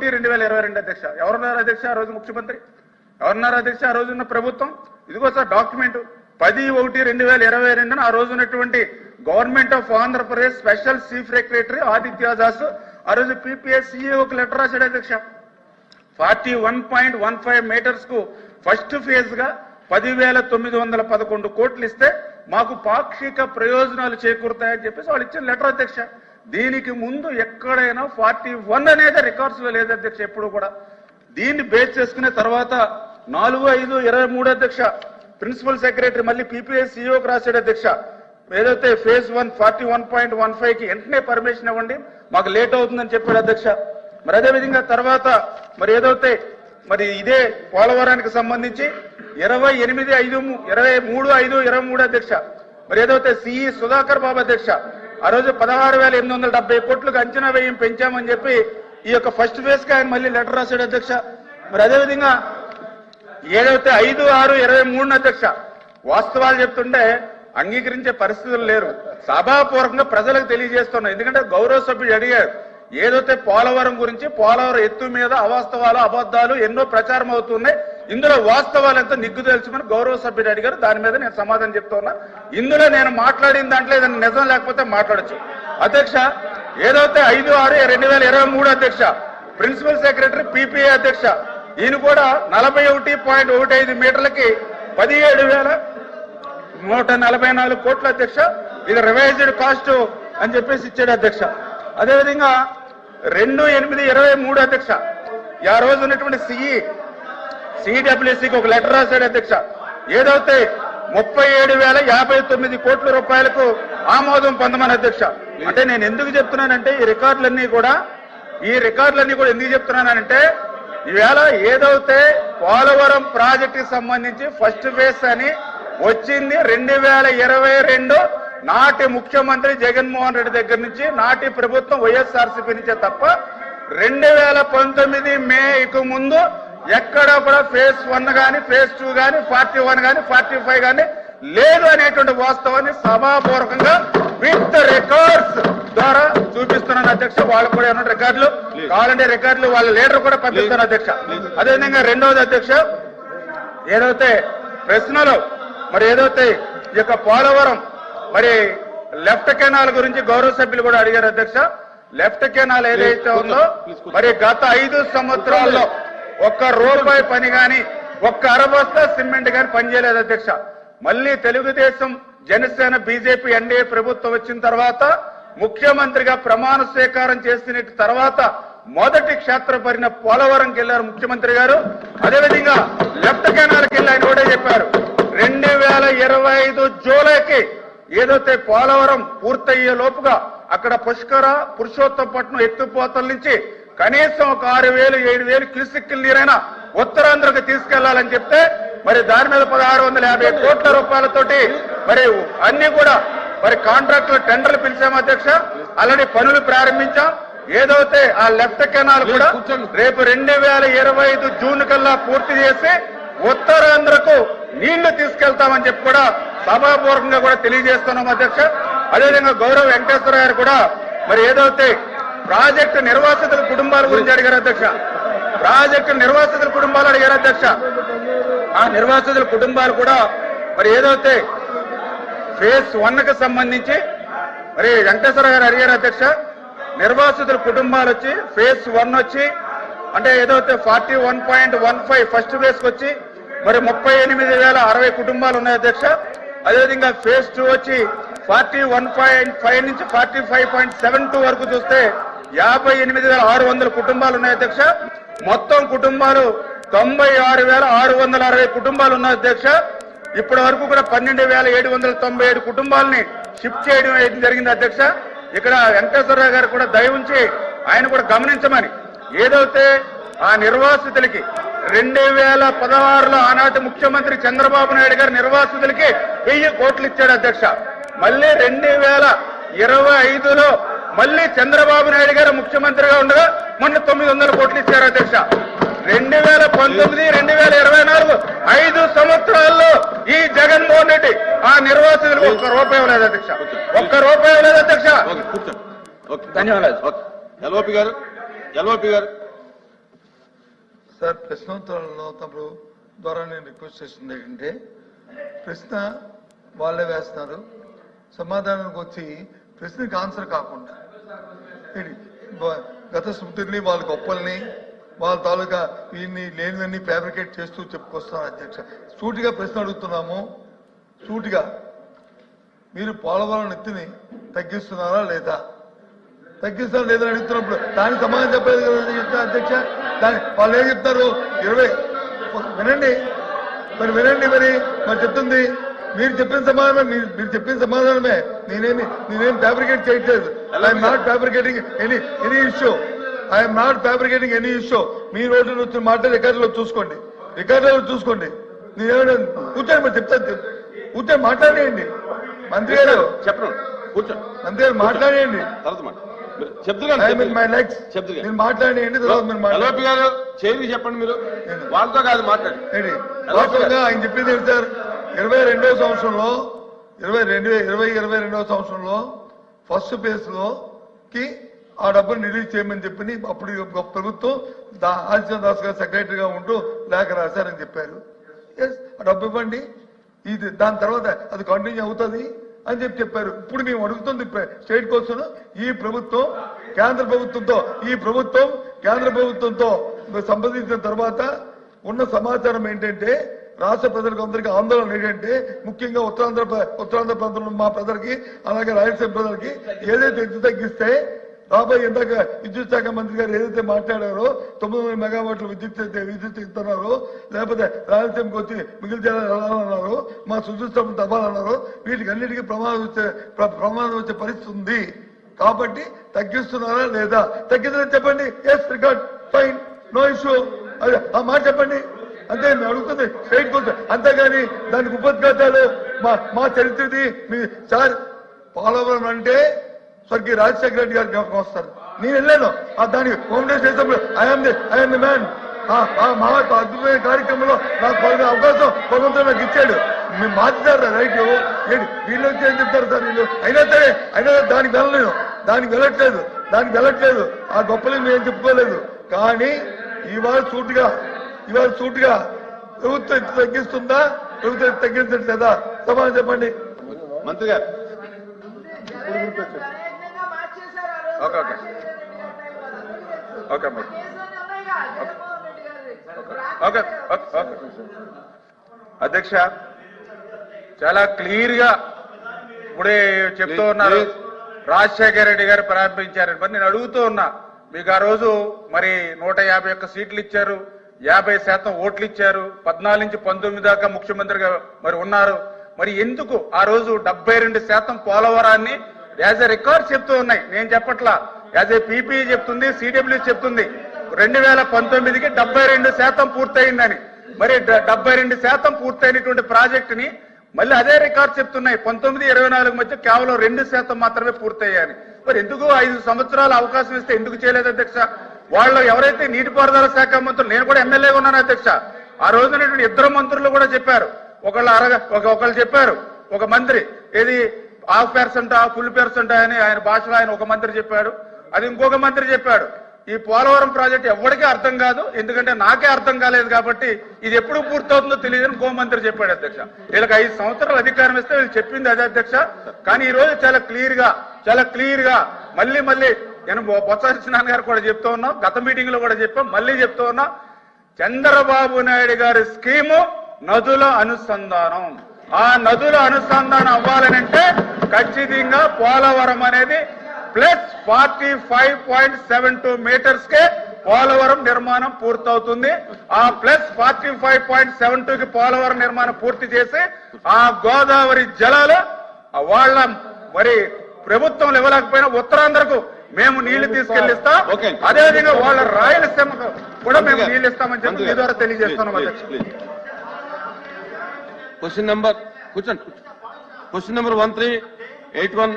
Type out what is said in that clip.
10/1/2022 అధ్యక్ష. ఎవరున్నారు అధ్యక్ష ఆ రోజు ముఖ్యమంత్రి? ఎవరున్నారు అధ్యక్ష ఆ రోజున్న ప్రభుత్వం? ఇదిగో సార్ డాక్యుమెంట్ 10/1/2022 ఆ రోజు ఉన్నటువంటి government of Andhra Pradesh special chief secretary Aditya Das ఆ రోజు పీపీఎస్ సీఈఓకి లెటర్ రాశాడు అధ్యక్ష. 41.15 మీటర్స్ కు ఫస్ట్ ఫేజ్ గా 10,911 కోట్లు ఇస్తే మాకు పాక్షిక ప్రయోజనాలు చేకూరుతాయని చెప్పేసి వాళ్ళు ఇచ్చిన లెటర్ అధ్యక్ష. దీనికి ముందు ఎక్కడైనా 41 అనేది రికార్డ్స్ లో లేదు అధ్యక్ష ఎప్పుడు కూడా. దీన్ని బేస్ చేసుకునే తర్వాత 4/5/23 అధ్యక్ష ప్రిన్సిపల్ సెక్రటరీ మళ్ళీ పీపీఎస్ సీఈఓకి రాశాడు అధ్యక్ష. ఏదైతే ఫేజ్ 1 41.15 కి వెంటనే పర్మిషన్ ఇవ్వండి, మాకు లేట్ అవుతుందని చెప్పాడు అధ్యక్ష. మరి అదేవిధంగా తర్వాత మరి ఏదైతే మరి ఇదే పోలవరానికి సంబంధించి 23/5/23 అధ్యక్ష మరి ఏదైతే సిఈ సుధాకర్ బాబు అధ్యక్ష ఆ రోజు 16,870 కోట్లకు అంచనా వ్యయం పెంచామని చెప్పి ఈ యొక్క ఫస్ట్ ఫేజ్ కి ఆయన మళ్ళీ లెటర్ రాశాడు అధ్యక్ష. మరి అదేవిధంగా ఏదైతే 5/6/23 అధ్యక్ష వాస్తవాలు చెప్తుంటే అంగీకరించే పరిస్థితులు లేరు. సభాపూర్వకంగా ప్రజలకు తెలియజేస్తున్నాం. ఎందుకంటే గౌరవ సభ్యుడు అడిగారు ఏదైతే పోలవరం గురించి, పోలవరం ఎత్తు మీద అవాస్తవాలు అబద్ధాలు ఎన్నో ప్రచారం అవుతున్నాయి, ఇందులో వాస్తవాలు ఎంతో నిగ్గు తెలుసుకుని గౌరవ సభ్యుడు అడిగారు. దాని మీద నేను సమాధానం చెప్తున్నా. ఇందులో నేను మాట్లాడిన దాంట్లో ఏదైనా నిజం లేకపోతే మాట్లాడచ్చు అధ్యక్ష. ఏదైతే 5/6/2023 అధ్యక్ష ప్రిన్సిపల్ సెక్రటరీ పీపీఏ అధ్యక్ష ఈయన కూడా 41.15 మీటర్లకి 17,144 కోట్ల అధ్యక్ష. ఇది రివైజ్డ్ కాస్ట్ అని చెప్పేసి ఇచ్చాడు అధ్యక్ష. అదేవిధంగా 2/8/23 అధ్యక్ష ఆ రోజు ఉన్నటువంటి సిడబ్ల్యూసీకి ఒక లెటర్ రాశాడు అధ్యక్ష. ఏదైతే 37,059 కోట్ల రూపాయలకు ఆమోదం పొందమని అధ్యక్ష. అంటే నేను ఎందుకు చెప్తున్నానంటే ఈ రికార్డులన్నీ కూడా ఎందుకు చెప్తున్నానంటే ఈవేళ ఏదైతే పోలవరం ప్రాజెక్టు సంబంధించి ఫస్ట్ ఫేజ్ అని వచ్చింది 2022 నాటి ముఖ్యమంత్రి జగన్మోహన్ రెడ్డి దగ్గర నుంచి, నాటి ప్రభుత్వం వైఎస్ఆర్సీపీ నుంచే తప్ప 2019 మేకు ముందు ఎక్కడ కూడా ఫేజ్ 1 గాని, ఫేజ్ 2 గాని, 41 గాని, 45 గాని లేదు అనేటువంటి వాస్తవాన్ని సభాపూర్వకంగా విత్ రికార్డ్స్ ద్వారా చూపిస్తున్నాను అధ్యక్ష. వాళ్ళు కూడా ఏమన్నా రికార్డులు కావాలంటే రికార్డులు వాళ్ళ లీడర్ కూడా పంపిస్తాను అధ్యక్ష. అదేవిధంగా రెండవది అధ్యక్ష ఏదైతే ప్రశ్నలు మరి ఏదైతే ఈ యొక్క పోలవరం మరి లెఫ్ట్ కెనాల్ గురించి గౌరవ సభ్యులు కూడా అడిగారు అధ్యక్ష. లెఫ్ట్ కెనాల్ ఏదైతే ఉందో మరి గత 5 సంవత్సరాల్లో ఒక్క రూపాయి పని గాని, ఒక్క అరబస్తా సిమెంట్ గాని పనిచేయలేదు అధ్యక్ష. మళ్ళీ తెలుగుదేశం, జనసేన, బీజేపీ ఎన్డీఏ ప్రభుత్వం వచ్చిన తర్వాత ముఖ్యమంత్రిగా ప్రమాణ స్వీకారం చేసిన తర్వాత మొదటి క్షేత్ర పరిణ పోలవరంకి వెళ్లారు ముఖ్యమంత్రి గారు. అదేవిధంగా లెఫ్ట్ కెనాల్కి వెళ్ళి ఆయన కూడా చెప్పారు 2025 జూలైకి ఏదైతే పోలవరం పూర్తయ్యే లోపుగా అక్కడ పురుషోత్తపట్నం ఎత్తిపోతల నుంచి కనీసం ఒక 6,000-7,000 క్యూసెక్కుల నీరైనా ఉత్తరాంధ్రకు తీసుకెళ్లాలని చెప్తే మరి దాని మీద 1,650 కోట్ల రూపాయలతోటి మరి అన్ని కూడా మరి కాంట్రాక్టుల టెండర్లు పిలిచాము అధ్యక్ష. అలాంటి పనులు ప్రారంభించాం. ఏదైతే ఆ లెఫ్ట్ కెనాల్ కూడా రేపు 2025 జూన్ కల్లా పూర్తి చేసి ఉత్తరాంధ్రకు నీళ్లు తీసుకెళ్తామని చెప్పి కూడా సభాపూర్వకంగా కూడా తెలియజేస్తున్నాం అధ్యక్ష. అదేవిధంగా గౌరవ వెంకటేశ్వర గారు కూడా మరి ఏదైతే ప్రాజెక్టు నిర్వాసితుల కుటుంబాల గురించి అడిగారు అధ్యక్ష. ప్రాజెక్టు నిర్వాసితుల కుటుంబాలు అడిగారు అధ్యక్ష. ఆ నిర్వాసితుల కుటుంబాలు కూడా మరి ఏదైతే ఫేజ్ 1కి సంబంధించి మరి వెంకటేశ్వర గారు అడిగారు అధ్యక్ష. నిర్వాసితుల కుటుంబాలు వచ్చి ఫేజ్ 1 వచ్చి అంటే ఏదైతే 41.15 ఫస్ట్ ఫేజ్ కి వచ్చి మరి 38,060 కుటుంబాలు ఉన్నాయి అధ్యక్ష. అదేవిధంగా ఫేజ్ 2 వచ్చి 41.5 నుంచి 45.72 వరకు చూస్తే 58,600 కుటుంబాలు ఉన్నాయి అధ్యక్ష. మొత్తం కుటుంబాలు 96,660 కుటుంబాలు ఉన్నాయి అధ్యక్ష. ఇప్పటి వరకు కూడా 12,797 కుటుంబాలని షిఫ్ట్ చేయడం జరిగింది అధ్యక్ష. ఇక్కడ వెంకటేశ్వరరావు గారు కూడా దయ ఉంచి ఆయన కూడా గమనించమని ఏదైతే ఆ నిర్వాసితులకి 2016లో ఆనాటి ముఖ్యమంత్రి చంద్రబాబు నాయుడు గారు నిర్వాసితులకి 1000 కోట్లు ఇచ్చాడు అధ్యక్ష. మళ్ళీ 2025లో మళ్ళీ చంద్రబాబు నాయుడు గారు ముఖ్యమంత్రిగా ఉండగా మొన్న 900 కోట్లు ఇచ్చారు అధ్యక్ష. 2019, 2024 5 సంవత్సరాల్లో ఈ జగన్మోహన్ రెడ్డి ఆ నిర్వాసితులకు ఒక్క రూపాయి ఇవ్వలేదు అధ్యక్ష. ఒక్క రూపాయి ఇవ్వలేదు అధ్యక్ష. ధన్యవాదాలు. ఎల్ఓపి గారు సార్ ప్రశ్నోత్తరాలలో తప్పుడు ద్వారా నేను రిక్వెస్ట్ చేస్తుంది ఏంటంటే ప్రశ్న వాళ్ళే వేస్తున్నారు, సమాధానానికి వచ్చి ప్రశ్నకి ఆన్సర్ కాకుండా గత స్మృతిని వాళ్ళ గొప్పల్ని వాళ్ళ తాలూకా వీళ్ళని లేనివన్నీ ఫ్యాబ్రికేట్ చేస్తూ చెప్పుకొస్తున్నారు. అధ్యక్ష, సూటిగా ప్రశ్న అడుగుతున్నాము. సూటిగా మీరు పోలవరం ఎత్తుని తగ్గిస్తున్నారా లేదా, తగ్గిస్తారా లేదా అడుగుతున్నప్పుడు దానికి సమాధానం చెప్పలేదు కదా అధ్యక్ష. దాని వాళ్ళు ఏం చెప్తారు 20 వినండి మరి చెప్తుంది మీరు చెప్పిన సమాధానం, మీరు చెప్పిన సమాధానమే. నేనేం ఫ్యాబ్రికేట్ చేయట్లేదు. I'm not fabricating any issue. I'm not fabricating any issue. మీ రోజులు వచ్చిన మాట రికార్డులో చూసుకోండి. నేనేమైనా కూర్చొని మరి చెప్తాను, కూర్చొని మాట్లాడేయండి. మంత్రి గారు చెప్పండి, కూర్చోండి. మంత్రి గారు మాట్లాడేయండి. మీరు మాట్లాడేయండి. ఎల్ఓపి గారు చేరి చెప్పండి, మీరు వాళ్ళతో కాదు మాట్లాడండి. వాస్తవంగా ఆయన చెప్పింది ఏంటి సార్, 22వ సంవత్సరంలో 2022వ సంవత్సరంలో ఫస్ట్ ఫేజ్ లోకి ఆ డబ్బును రిలీజ్ చేయమని చెప్పి అప్పుడు ప్రభుత్వం ఆదిత్య దాస్ గారు సెక్రటరీగా ఉంటూ లేఖ రాశారని చెప్పారు. ఆ డబ్బు ఇవ్వండి, ఇది దాని తర్వాత అది కంటిన్యూ అవుతుంది అని చెప్పారు. ఇప్పుడు మేము అడుగుతుంది స్టేట్ కోసం ఈ ప్రభుత్వం కేంద్ర ప్రభుత్వంతో సంప్రదించిన తర్వాత ఉన్న సమాచారం ఏంటంటే రాష్ట్ర ప్రజలకు అందరికీ ఆందోళన ఏంటంటే ముఖ్యంగా ఉత్తరాంధ్ర ప్రాంతంలో మా ప్రజలకి అలాగే రాయలసీమ ప్రజలకి ఏదైతే ఎత్తు తగ్గిస్తే రాబోయే ఇందాక విద్యుత్ శాఖ మంత్రి గారు ఏదైతే మాట్లాడారో 900 మెగావాట్ల విద్యుత్ ఇస్తున్నారో, లేకపోతే రాయలసీమకి వచ్చి మిగిలిన జిల్లాలన్నారు, మా సుదృష్టం తవ్వాలన్నారు, వీటికి అన్నిటికీ ప్రమాదం వచ్చే పరిస్థితి ఉంది. కాబట్టి తగ్గిస్తున్నారా లేదా, తగ్గిందని చెప్పండి. Yes, record, fine, no issue. అదే ఆ మాట చెప్పండి. అంతే మేము అడుగుతుంది స్టేట్ కోసం. అంతేగాని దానికి ఉపద్ఘాతాలు మా చరిత్రది మీ సార్. పోలవరం అంటే స్వర్గీయ రాజశేఖర రెడ్డి గారు జ్ఞాపకం వస్తారు. నేను వెళ్ళాను దానికి హోమ్ డేస్ చేసినప్పుడు ఐఎమ్ ది మ్యాన్. మా అద్భుతమైన కార్యక్రమంలో నాకు అవకాశం భగవంతుడు నాకు ఇచ్చాడు. మేము మార్చారు రైట్. వీళ్ళు వచ్చి ఏం చెప్తారు సార్ వీళ్ళు. అయినా దానికి వెళ్ళట్లేదు. ఆ గొప్పలు మేము చెప్పుకోలేదు. కానీ ఇవాళ సూటిగా ప్రభుత్వం తగ్గిస్తుందా, ప్రభుత్వం తగ్గించట్లేదా, సమాధానం చెప్పండి. మంత్రి గారు అధ్యక్ష, చాలా క్లియర్ గా ఇప్పుడే చెప్తూ ఉన్నారు. రాజశేఖర రెడ్డి గారు ప్రారంభించారని మరి నేను అడుగుతూ ఉన్నా. మీకు ఆ రోజు మరి 151 సీట్లు ఇచ్చారు, 50% ఓట్లు ఇచ్చారు, 14 నుంచి 19 దాకా ముఖ్యమంత్రిగా మరి ఉన్నారు. మరి ఎందుకు ఆ రోజు 72% పోలవరాన్ని యాజ్ ఎ రికార్డ్ చెప్తూ ఉన్నాయి. నేను చెప్పట్లా, యాజ్ ఏ పీపీ చెప్తుంది, సిడబ్ల్యూ చెప్తుంది 2019కి 72% పూర్తయిందని. మరి 72% పూర్తయినటువంటి ప్రాజెక్టుని మళ్ళీ అదే రికార్డ్ చెప్తున్నాయి. 19-24 మధ్య కేవలం 2% మాత్రమే పూర్తయ్యాయని. మరి ఎందుకు 5 సంవత్సరాల అవకాశం ఇస్తే ఎందుకు చేయలేదు అధ్యక్ష? వాళ్ళు ఎవరైతే నీటిపారుదల శాఖ మంత్రులు, నేను కూడా ఎమ్మెల్యేగా ఉన్నాను అధ్యక్ష, ఆ రోజునటువంటి 2 మంత్రులు కూడా చెప్పారు. ఒకళ్ళు చెప్పారు, ఒక మంత్రి ఏది 50% ఫుల్ % అని ఆయన భాషలో ఆయన ఒక మంత్రి చెప్పాడు. అది ఇంకొక మంత్రి చెప్పాడు. ఈ పోలవరం ప్రాజెక్టు ఎవరికీ అర్థం కాదు, ఎందుకంటే నాకే అర్థం కాలేదు కాబట్టి ఇది ఎప్పుడు పూర్తవుతుందో తెలియదని ఇంకో మంత్రి చెప్పాడు అధ్యక్ష. వీళ్ళకి 5 సంవత్సరాలు అధికారం ఇస్తే వీళ్ళు చెప్పింది అదే అధ్యక్ష. కానీ ఈ రోజు చాలా క్లియర్ గా మళ్ళీ నేను బొత్స సత్యనారాయణ గారు కూడా చెప్తూ ఉన్నాం, గత మీటింగ్ లో కూడా చెప్పాం, మళ్ళీ చెప్తూ ఉన్నాం. చంద్రబాబు నాయుడు గారి స్కీము నదుల అనుసంధానం. ఆ నదుల అనుసంధానం అవ్వాలనంటే ఖచ్చితంగా పోలవరం అనేది ప్లస్ 45.72 మీటర్స్ కే పోలవరం నిర్మాణం పూర్తవుతుంది. ఆ ప్లస్ 45.72 కి పోలవరం నిర్మాణం పూర్తి చేసి ఆ గోదావరి జలాలు వాళ్ళ మరి ప్రభుత్వం ఇవ్వలేకపోయినా ఉత్తరాంధ్రకు మేము నీళ్లు తీసుకెళ్లిస్తాం. అదేవిధంగా వాళ్ళ రాయలసీమకు కూడా మేము నీళ్లు ఇస్తామని చెప్పి మీ ద్వారా తెలియజేస్తున్నాం అధ్యక్ష. Question number 1381